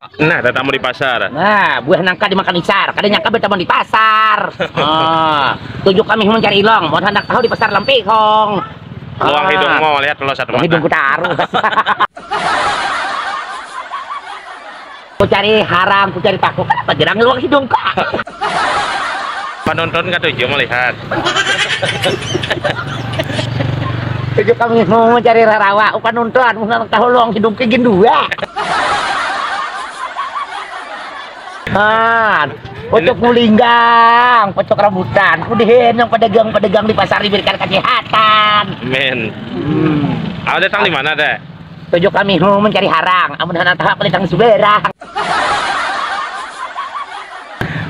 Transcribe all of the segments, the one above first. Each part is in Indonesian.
Nah, ada tamu di pasar. Nah, buah nangka dimakan isar, kadang nyangka bertemu di pasar. Tujuh kami mencari ilong, mau hendak tahu di pasar Lampihong. Luang hidung mau lihat lo satu mata. Hidungku taruh. Ku cari harang, ku cari takut, kenapa gerang luang hidung kak? Penonton kan tujuh melihat. Tujuh kami mau mencari rarawa, upan nonton, mau hendak tahu luang hidung kayak dua. Pocok mulinggang, pocok rambutan, kudihin yang pedagang-pedagang di pasar diberikan kesehatan. Men. Ada datang di mana deh? Tujuh kami mau mencari harang, amun hendak tahu aku datang suberang.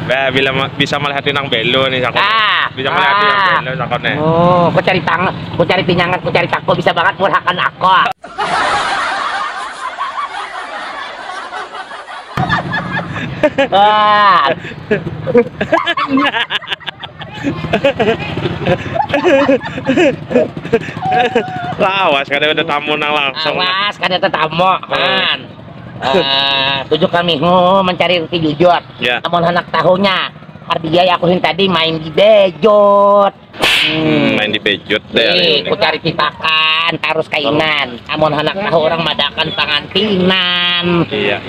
Bah, bila bisa melihat nang belo nih sakot. Bisa melihat nang belo sakotnya. Oh, ku cari ku cari pinyangan, ku cari tako bisa banget murhakan aku. Lawas kadang ada tamu nang langsung. Awas kadang ada tamu kan. Tujuh kami mencari roti jujur. Namun anak tahunya Ardia aku tadi main di bejot. Main di bejot deh. Ku cari pipakan, tarus kainan. Namun anak tahu orang madakan pangantinan. Iya.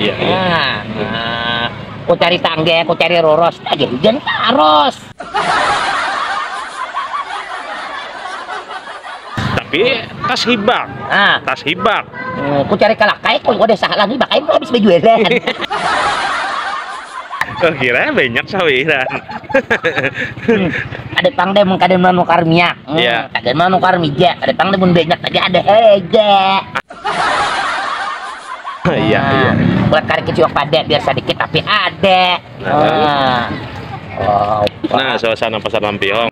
Ku cari tangge, ku cari roros, aja hujan taros. Tapi tas hibak. Tas hibak. Ku cari kalakai, ku udah salah lagi, bakal habis bejualan. Kira banyak sawiran. Ada pangde mun kade manu karmia. Kade manu karmija, ada pangde mun banyak tadi ada heja. Iya. Buat kari keciwak pada biar sedikit tapi ada. Nah, suasana pasar Lampihong.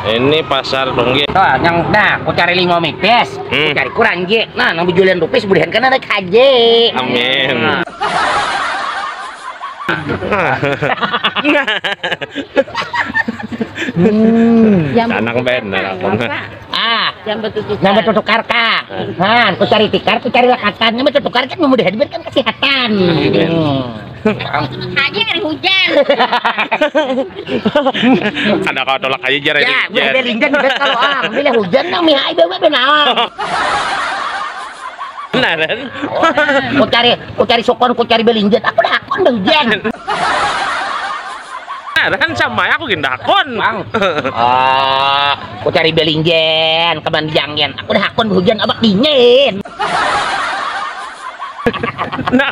Ini pasar Dongge. Yang ku cari 5 mipes, ku cari kurang je. Nah, nang bejualan rupis budihan kan ada kaje. Amin. Anak benar aku. Yang bertukar kak. Ku cari tikar, ku cari lakatan. Yang bertukar kan memudahkan diberikan kesehatan. Aja hari hujan. Ada kau tolak aja jar. Ya, udah linjan udah kalau bila hujan nang mihai bawa benar. Beneran. Ku cari sokon, ku cari belinjan. Aku dah akon dah hujan. Kan sama aku gendakon. Ku cari belinjan, kemanjangan. Aku dah akon hujan abak dingin. Nah,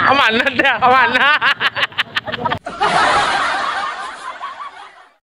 kemana dah? Kemana?